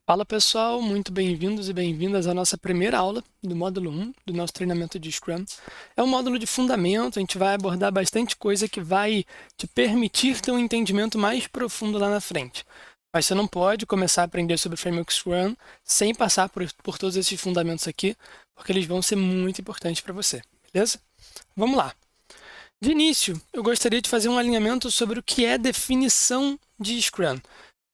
Fala pessoal, muito bem-vindos e bem-vindas à nossa primeira aula do módulo 1 do nosso treinamento de Scrum. É um módulo de fundamento, a gente vai abordar bastante coisa que vai te permitir ter um entendimento mais profundo lá na frente. Mas você não pode começar a aprender sobre o Framework Scrum sem passar por todos esses fundamentos aqui, porque eles vão ser muito importantes para você, beleza? Vamos lá. De início, eu gostaria de fazer um alinhamento sobre o que é definição de Scrum.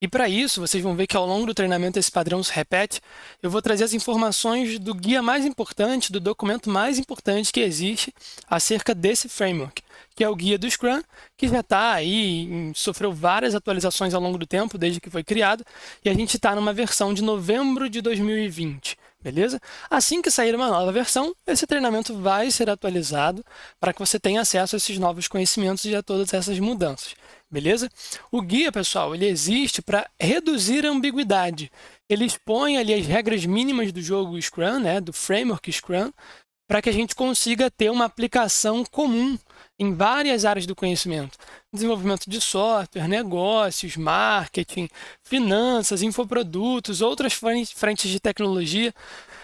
E para isso, vocês vão ver que ao longo do treinamento esse padrão se repete. Eu vou trazer as informações do guia mais importante, do documento mais importante que existe acerca desse framework, que é o guia do Scrum, que já está aí, sofreu várias atualizações ao longo do tempo, desde que foi criado, e a gente está numa versão de novembro de 2020. Beleza? Assim que sair uma nova versão, esse treinamento vai ser atualizado para que você tenha acesso a esses novos conhecimentos e a todas essas mudanças. Beleza? O guia, pessoal, ele existe para reduzir a ambiguidade. Ele expõe ali as regras mínimas do jogo Scrum, né, do framework Scrum, para que a gente consiga ter uma aplicação comum em várias áreas do conhecimento. Desenvolvimento de software, negócios, marketing, finanças, infoprodutos, outras frentes de tecnologia.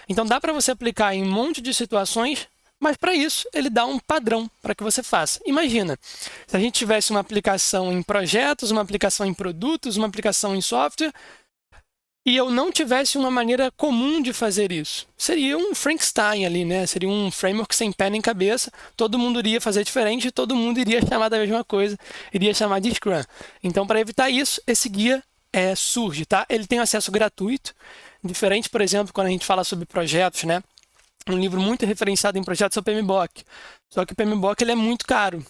Então dá para você aplicar em um monte de situações, mas para isso ele dá um padrão para que você faça. Imagina, se a gente tivesse uma aplicação em projetos, uma aplicação em produtos, uma aplicação em software, e eu não tivesse uma maneira comum de fazer isso. Seria um Frankenstein ali, né? Seria um framework sem pé nem cabeça, todo mundo iria fazer diferente e todo mundo iria chamar da mesma coisa, iria chamar de Scrum. Então, para evitar isso, esse guia surge, tá? Ele tem acesso gratuito, diferente, por exemplo, quando a gente fala sobre projetos, né? Um livro muito referenciado em projetos é o PMBOK. Só que o PMBOK ele é muito caro.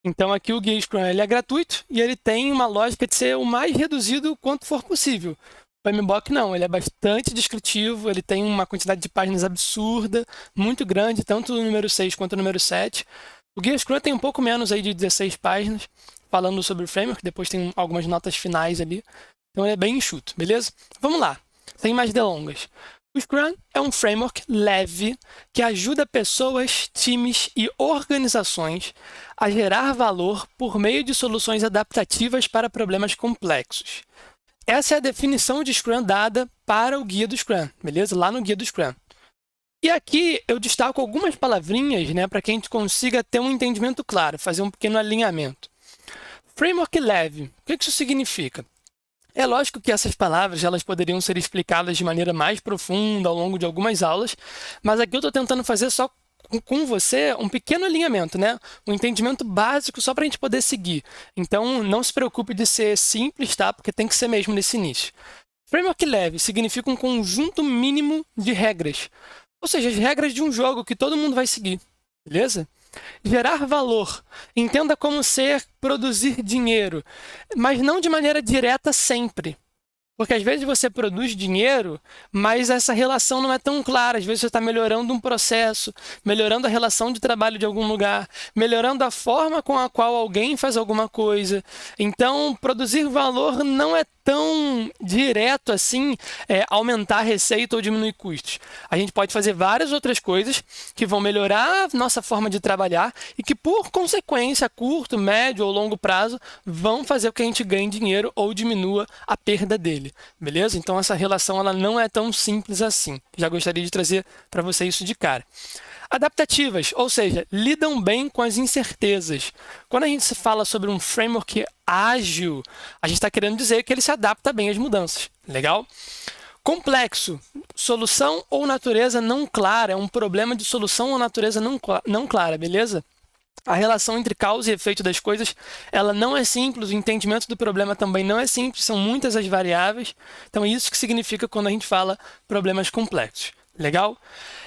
Então aqui o Guia Scrum ele é gratuito e ele tem uma lógica de ser o mais reduzido quanto for possível. O PMBOK não, ele é bastante descritivo, ele tem uma quantidade de páginas absurda, muito grande, tanto o número 6 quanto o número 7. O Guia Scrum tem um pouco menos aí de 16 páginas, falando sobre o framework, depois tem algumas notas finais ali. Então ele é bem enxuto, beleza? Vamos lá, sem mais delongas. O Scrum é um framework leve que ajuda pessoas, times e organizações a gerar valor por meio de soluções adaptativas para problemas complexos. Essa é a definição de Scrum dada para o guia do Scrum, beleza? Lá no guia do Scrum. E aqui eu destaco algumas palavrinhas, né, para que a gente consiga ter um entendimento claro, fazer um pequeno alinhamento. Framework leve, o que isso significa? É lógico que essas palavras elas poderiam ser explicadas de maneira mais profunda ao longo de algumas aulas, mas aqui eu estou tentando fazer só com você um pequeno alinhamento, né? Um entendimento básico só para a gente poder seguir. Então, não se preocupe de ser simples, tá? Porque tem que ser mesmo nesse início. Framework leve significa um conjunto mínimo de regras, ou seja, as regras de um jogo que todo mundo vai seguir, beleza? Gerar valor. Entenda como ser produzir dinheiro, mas não de maneira direta sempre. Porque às vezes você produz dinheiro, mas essa relação não é tão clara. Às vezes você está melhorando um processo, melhorando a relação de trabalho de algum lugar, melhorando a forma com a qual alguém faz alguma coisa. Então, produzir valor não é tão direto assim, aumentar a receita ou diminuir custos. A gente pode fazer várias outras coisas que vão melhorar a nossa forma de trabalhar e que, por consequência, a curto, médio ou longo prazo, vão fazer com que a gente ganhe dinheiro ou diminua a perda dele. Beleza? Então essa relação ela não é tão simples assim. Já gostaria de trazer para você isso de cara. Adaptativas, ou seja, lidam bem com as incertezas. Quando a gente se fala sobre um framework ágil, a gente está querendo dizer que ele se adapta bem às mudanças. Legal? Complexo, solução ou natureza não clara, é um problema de solução ou natureza não clara, beleza? A relação entre causa e efeito das coisas, ela não é simples, o entendimento do problema também não é simples, são muitas as variáveis. Então, é isso que significa quando a gente fala problemas complexos. Legal?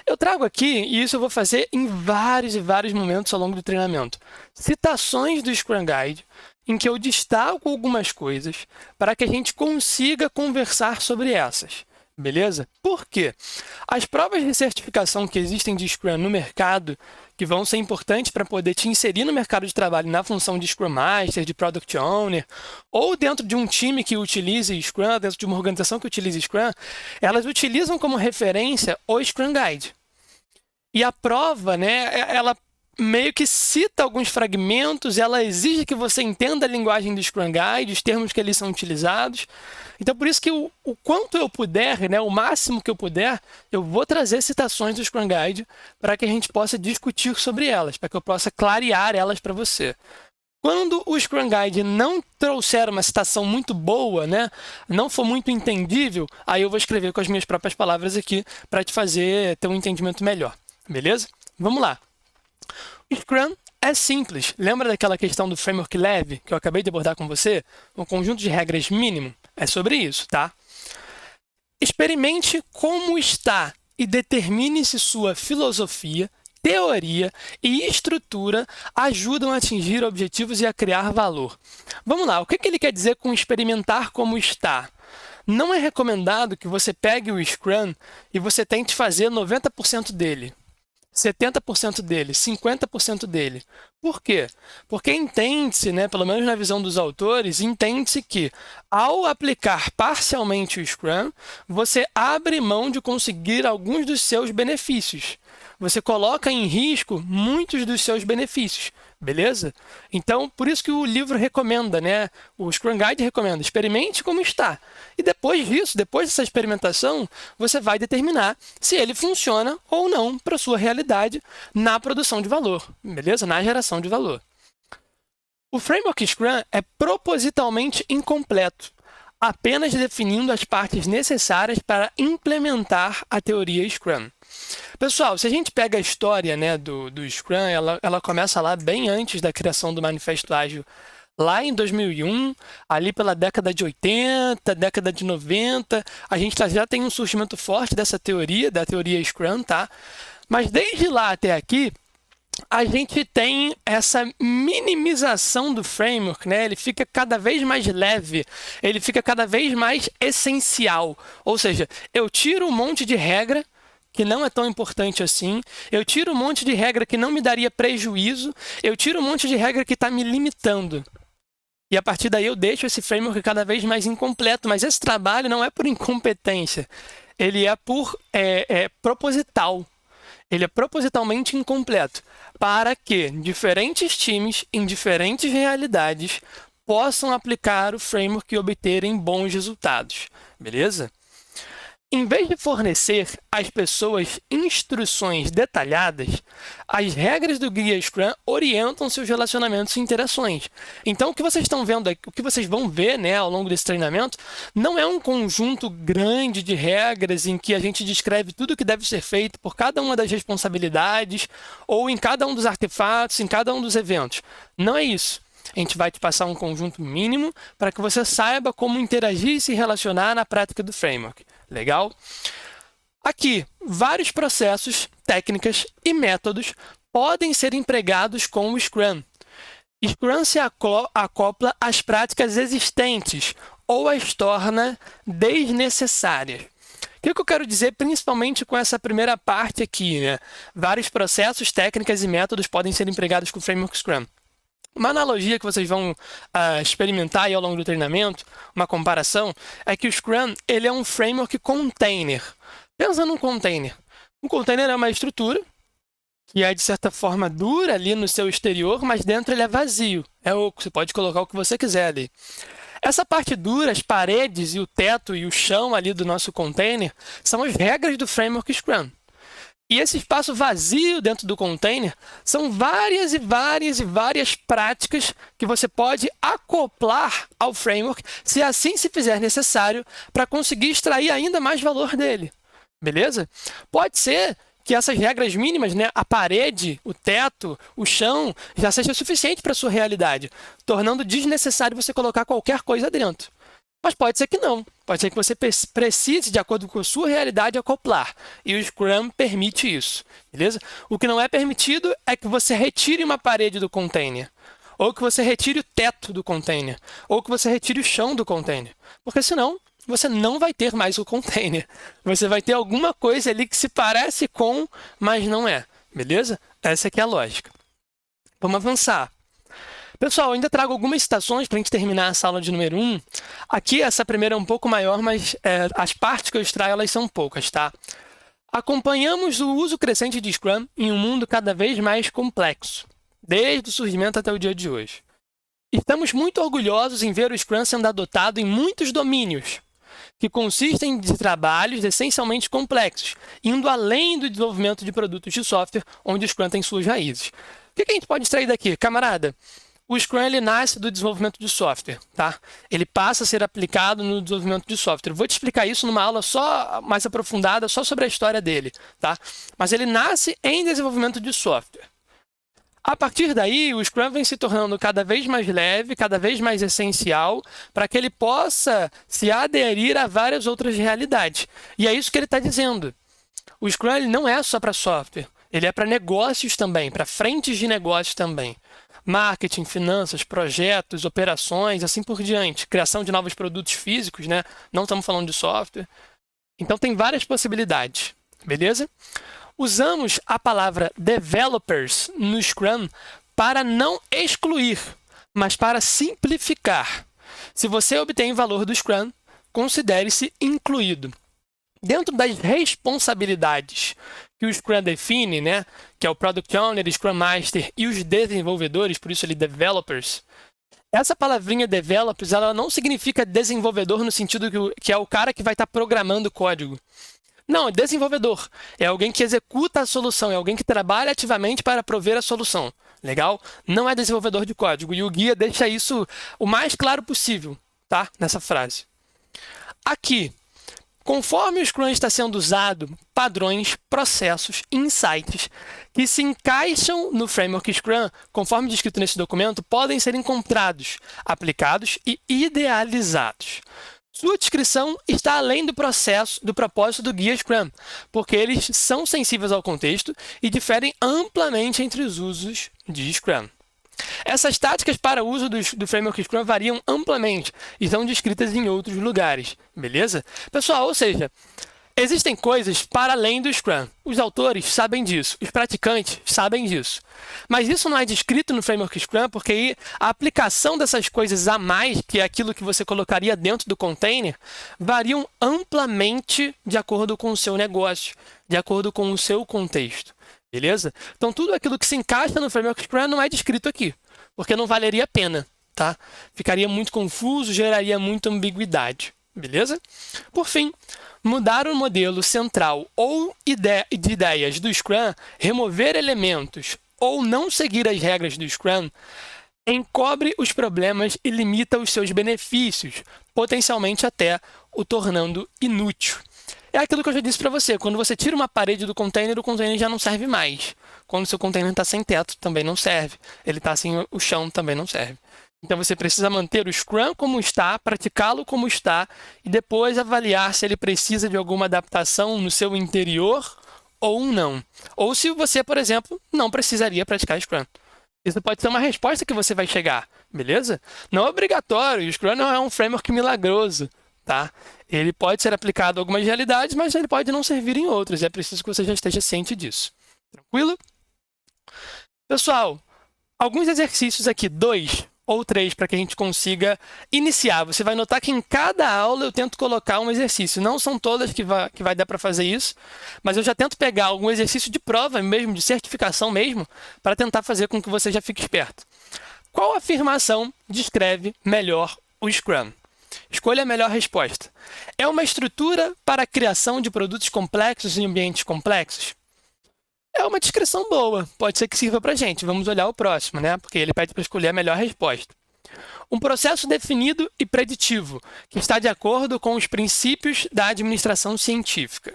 Eu trago aqui, e isso eu vou fazer em vários e vários momentos ao longo do treinamento, citações do Scrum Guide, em que eu destaco algumas coisas para que a gente consiga conversar sobre essas. Beleza? Por quê? As provas de certificação que existem de Scrum no mercado, que vão ser importantes para poder te inserir no mercado de trabalho na função de Scrum Master, de Product Owner, ou dentro de um time que utilize Scrum, dentro de uma organização que utilize Scrum, elas utilizam como referência o Scrum Guide. E a prova, né, ela meio que cita alguns fragmentos, ela exige que você entenda a linguagem do Scrum Guide, os termos que eles são utilizados, Então, por isso que o quanto eu puder, né, o máximo que eu puder, eu vou trazer citações do Scrum Guide para que a gente possa discutir sobre elas, para que eu possa clarear elas para você. Quando o Scrum Guide não trouxer uma citação muito boa, né, não for muito entendível, aí eu vou escrever com as minhas próprias palavras aqui para te fazer ter um entendimento melhor, beleza? Vamos lá. O Scrum é simples. Lembra daquela questão do framework leve que eu acabei de abordar com você? Um conjunto de regras mínimo? É sobre isso, tá? Experimente como está e determine se sua filosofia, teoria e estrutura ajudam a atingir objetivos e a criar valor. Vamos lá, o que ele quer dizer com experimentar como está? Não é recomendado que você pegue o Scrum e você tente fazer 90% dele. 70% dele, 50% dele. Por quê? Porque entende-se, né, pelo menos na visão dos autores, entende-se que ao aplicar parcialmente o Scrum, você abre mão de conseguir alguns dos seus benefícios. Você coloca em risco muitos dos seus benefícios, beleza? Então, por isso que o livro recomenda, né? O Scrum Guide recomenda, experimente como está. E depois disso, depois dessa experimentação, você vai determinar se ele funciona ou não para a sua realidade na produção de valor, beleza? Na geração de valor. O framework Scrum é propositalmente incompleto, apenas definindo as partes necessárias para implementar a teoria Scrum. Pessoal, se a gente pega a história, né, do Scrum, ela começa lá bem antes da criação do Manifesto Ágil, lá em 2001, ali pela década de 80, década de 90, a gente já tem um surgimento forte dessa teoria, da teoria Scrum, tá? Mas desde lá até aqui, a gente tem essa minimização do framework, né? Ele fica cada vez mais leve, ele fica cada vez mais essencial. Ou seja, eu tiro um monte de regra que não é tão importante assim, eu tiro um monte de regra que não me daria prejuízo, eu tiro um monte de regra que está me limitando. E a partir daí eu deixo esse framework cada vez mais incompleto, mas esse trabalho não é por incompetência, ele é por proposital. Ele é propositalmente incompleto, para que diferentes times, em diferentes realidades, possam aplicar o framework e obterem bons resultados, beleza? Em vez de fornecer às pessoas instruções detalhadas, as regras do guia Scrum orientam seus relacionamentos e interações. Então, o que vocês estão vendo aqui, o que vocês vão ver, né, ao longo desse treinamento, não é um conjunto grande de regras em que a gente descreve tudo o que deve ser feito por cada uma das responsabilidades ou em cada um dos artefatos, em cada um dos eventos. Não é isso. A gente vai te passar um conjunto mínimo para que você saiba como interagir e se relacionar na prática do framework. Legal? Aqui, vários processos, técnicas e métodos podem ser empregados com o Scrum. Scrum se acopla às práticas existentes ou as torna desnecessárias. O que eu quero dizer principalmente com essa primeira parte aqui, né? Vários processos, técnicas e métodos podem ser empregados com o framework Scrum. Uma analogia que vocês vão experimentar aí ao longo do treinamento, uma comparação, é que o Scrum ele é um framework container. Pensa num container. Um container é uma estrutura que é, de certa forma, dura ali no seu exterior, mas dentro ele é vazio. É oco, você pode colocar o que você quiser ali. Essa parte dura, as paredes e o teto e o chão ali do nosso container, são as regras do framework Scrum. E esse espaço vazio dentro do container são várias e várias e várias práticas que você pode acoplar ao framework, se assim se fizer necessário, para conseguir extrair ainda mais valor dele. Beleza? Pode ser que essas regras mínimas, né, a parede, o teto, o chão, já seja suficiente para a sua realidade, tornando desnecessário você colocar qualquer coisa dentro. Mas pode ser que não. Pode ser que você precise, de acordo com a sua realidade, acoplar. E o Scrum permite isso, beleza? O que não é permitido é que você retire uma parede do container, ou que você retire o teto do container, ou que você retire o chão do container. Porque senão, você não vai ter mais o container. Você vai ter alguma coisa ali que se parece com, mas não é, beleza? Essa aqui é a lógica. Vamos avançar. Pessoal, eu ainda trago algumas citações para a gente terminar essa aula de número 1. Aqui, essa primeira é um pouco maior, mas as partes que eu extraio, elas são poucas, tá? Acompanhamos o uso crescente de Scrum em um mundo cada vez mais complexo, desde o surgimento até o dia de hoje. Estamos muito orgulhosos em ver o Scrum sendo adotado em muitos domínios, que consistem de trabalhos essencialmente complexos, indo além do desenvolvimento de produtos de software, onde o Scrum tem suas raízes. O que a gente pode extrair daqui? Camarada, o Scrum ele nasce do desenvolvimento de software, tá? Ele passa a ser aplicado no desenvolvimento de software. Vou te explicar isso numa aula só mais aprofundada, só sobre a história dele, tá? Mas ele nasce em desenvolvimento de software. A partir daí, o Scrum vem se tornando cada vez mais leve, cada vez mais essencial, para que ele possa se aderir a várias outras realidades. E é isso que ele está dizendo. O Scrum ele não é só para software, ele é para negócios também, para frentes de negócios também. Marketing, finanças, projetos, operações, assim por diante. Criação de novos produtos físicos, né? Não estamos falando de software. Então, tem várias possibilidades, beleza? Usamos a palavra developers no Scrum para não excluir, mas para simplificar. Se você obtém valor do Scrum, considere-se incluído. Dentro das responsabilidades que o Scrum define, né, que é o Product Owner, Scrum Master e os desenvolvedores, por isso ele developers, essa palavrinha developers ela não significa desenvolvedor no sentido que é o cara que vai estar programando o código. Não, é desenvolvedor. É alguém que executa a solução, é alguém que trabalha ativamente para prover a solução. Legal? Não é desenvolvedor de código. E o guia deixa isso o mais claro possível, tá? Nessa frase. Aqui, conforme o Scrum está sendo usado, padrões, processos, insights que se encaixam no framework Scrum, conforme descrito nesse documento, podem ser encontrados, aplicados e idealizados. Sua descrição está além do propósito do guia Scrum, porque eles são sensíveis ao contexto e diferem amplamente entre os usos de Scrum. Essas táticas para o uso do framework Scrum variam amplamente e são descritas em outros lugares, beleza? Pessoal, ou seja, existem coisas para além do Scrum. Os autores sabem disso, os praticantes sabem disso. Mas isso não é descrito no framework Scrum porque aí a aplicação dessas coisas a mais, que é aquilo que você colocaria dentro do container, variam amplamente de acordo com o seu negócio, de acordo com o seu contexto. Beleza? Então, tudo aquilo que se encaixa no framework Scrum não é descrito aqui, porque não valeria a pena, tá? Ficaria muito confuso, geraria muita ambiguidade. Beleza? Por fim, mudar o modelo central ou de ideias do Scrum, remover elementos ou não seguir as regras do Scrum, encobre os problemas e limita os seus benefícios, potencialmente até o tornando inútil. É aquilo que eu já disse para você, quando você tira uma parede do container, o container já não serve mais. Quando o seu container está sem teto, também não serve. Ele está sem o chão, também não serve. Então você precisa manter o Scrum como está, praticá-lo como está, e depois avaliar se ele precisa de alguma adaptação no seu interior ou não. Ou se você, por exemplo, não precisaria praticar Scrum. Isso pode ser uma resposta que você vai chegar, beleza? Não é obrigatório, o Scrum não é um framework milagroso. Tá? Ele pode ser aplicado em algumas realidades, mas ele pode não servir em outras. É preciso que você já esteja ciente disso. Tranquilo? Pessoal, alguns exercícios aqui, 2 ou 3, para que a gente consiga iniciar. Você vai notar que em cada aula eu tento colocar um exercício. Não são todas que vai dar para fazer isso, mas eu já tento pegar algum exercício de prova mesmo, de certificação mesmo, para tentar fazer com que você já fique esperto. Qual afirmação descreve melhor o Scrum? Escolha a melhor resposta. É uma estrutura para a criação de produtos complexos em ambientes complexos? É uma descrição boa, pode ser que sirva para a gente. Vamos olhar o próximo, né? Porque ele pede para escolher a melhor resposta. Um processo definido e preditivo, que está de acordo com os princípios da administração científica.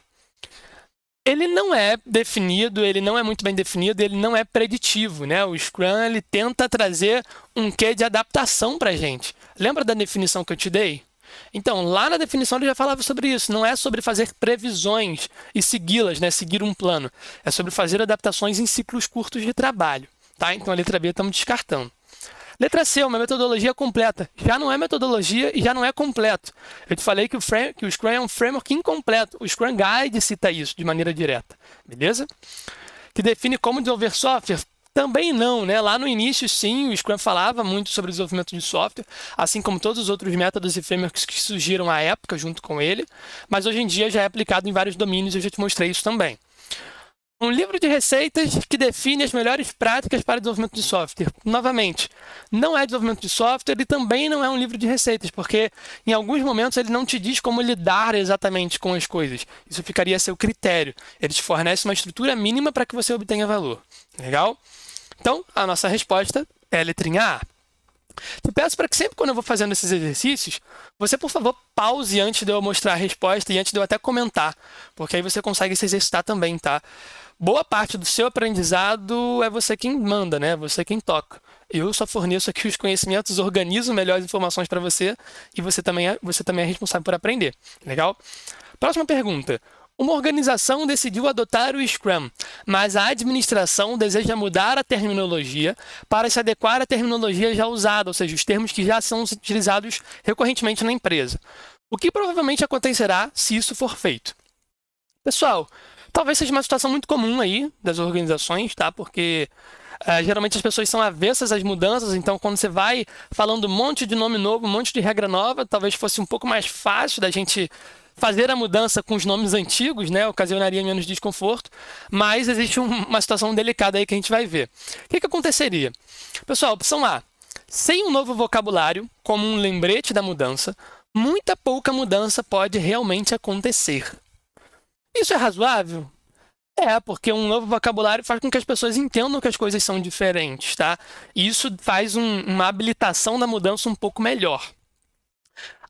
Ele não é definido, ele não é muito bem definido, ele não é preditivo, né? O Scrum ele tenta trazer um quê de adaptação para a gente. Lembra da definição que eu te dei? Então, lá na definição ele já falava sobre isso. Não é sobre fazer previsões e segui-las, né? Seguir um plano. É sobre fazer adaptações em ciclos curtos de trabalho. Tá? Então, a letra B estamos descartando. Letra C, uma metodologia completa. Já não é metodologia e já não é completo. Eu te falei que o Scrum é um framework incompleto. O Scrum Guide cita isso de maneira direta. Beleza? Que define como desenvolver software. Também não, né? Lá no início, sim, o Scrum falava muito sobre o desenvolvimento de software, assim como todos os outros métodos e frameworks que surgiram à época junto com ele, mas hoje em dia já é aplicado em vários domínios e eu já te mostrei isso também. Um livro de receitas que define as melhores práticas para desenvolvimento de software. Novamente, não é desenvolvimento de software e também não é um livro de receitas, porque em alguns momentos ele não te diz como lidar exatamente com as coisas. Isso ficaria a seu critério. Ele te fornece uma estrutura mínima para que você obtenha valor. Legal? Então, a nossa resposta é a letrinha A. Te peço para que sempre quando eu vou fazendo esses exercícios, você, por favor, pause antes de eu mostrar a resposta e antes de eu até comentar, porque aí você consegue se exercitar também, tá? Boa parte do seu aprendizado é você quem manda, né? Você quem toca. Eu só forneço aqui os conhecimentos, organizo melhores informações para você e você também é responsável por aprender. Legal? Próxima pergunta. Uma organização decidiu adotar o Scrum, mas a administração deseja mudar a terminologia para se adequar à terminologia já usada, ou seja, os termos que já são utilizados recorrentemente na empresa. O que provavelmente acontecerá se isso for feito? Pessoal, talvez seja uma situação muito comum aí das organizações, tá? Porque geralmente as pessoas são avessas às mudanças, então quando você vai falando um monte de nome novo, um monte de regra nova, talvez fosse um pouco mais fácil da gente fazer a mudança com os nomes antigos, né? Ocasionaria menos desconforto, mas existe uma situação delicada aí que a gente vai ver. O que aconteceria? Pessoal, opção A. Sem um novo vocabulário, como um lembrete da mudança, muita pouca mudança pode realmente acontecer. Isso é razoável? É, porque um novo vocabulário faz com que as pessoas entendam que as coisas são diferentes, tá? E isso faz uma habilitação da mudança um pouco melhor.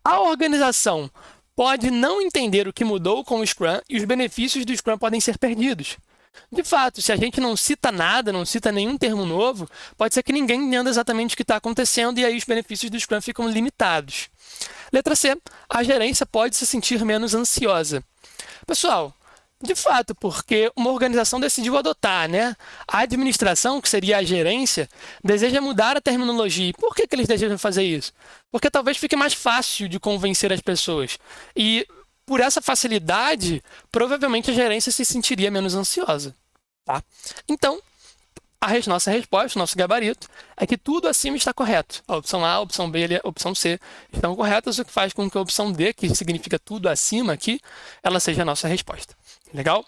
A organização pode não entender o que mudou com o Scrum e os benefícios do Scrum podem ser perdidos. De fato, se a gente não cita nada, não cita nenhum termo novo, pode ser que ninguém entenda exatamente o que está acontecendo e aí os benefícios do Scrum ficam limitados. Letra C. A gerência pode se sentir menos ansiosa. Pessoal, de fato, porque uma organização decidiu adotar, né? A administração, que seria a gerência, deseja mudar a terminologia. E por que eles desejam fazer isso? Porque talvez fique mais fácil de convencer as pessoas. E por essa facilidade, provavelmente a gerência se sentiria menos ansiosa. Tá? Então, nossa resposta, nosso gabarito, é que tudo acima está correto. A opção A, a opção B e a opção C estão corretas, o que faz com que a opção D, que significa tudo acima aqui, ela seja a nossa resposta. Legal?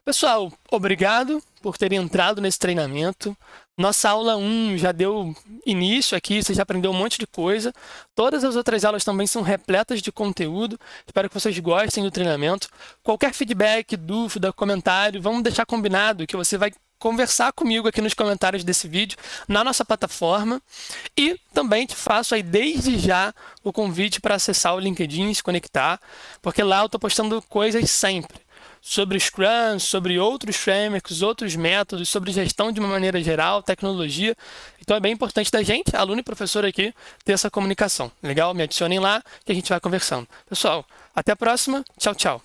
Pessoal, obrigado por terem entrado nesse treinamento. Nossa aula 1 já deu início aqui, você já aprendeu um monte de coisa. Todas as outras aulas também são repletas de conteúdo. Espero que vocês gostem do treinamento. Qualquer feedback, dúvida, comentário, vamos deixar combinado que você vai conversar comigo aqui nos comentários desse vídeo, na nossa plataforma. E também te faço aí desde já o convite para acessar o LinkedIn e se conectar, porque lá eu estou postando coisas sempre. Sobre Scrum, sobre outros frameworks, outros métodos, sobre gestão de uma maneira geral, tecnologia. Então é bem importante da gente, aluno e professor aqui, ter essa comunicação. Legal? Me adicionem lá que a gente vai conversando. Pessoal, até a próxima. Tchau, tchau.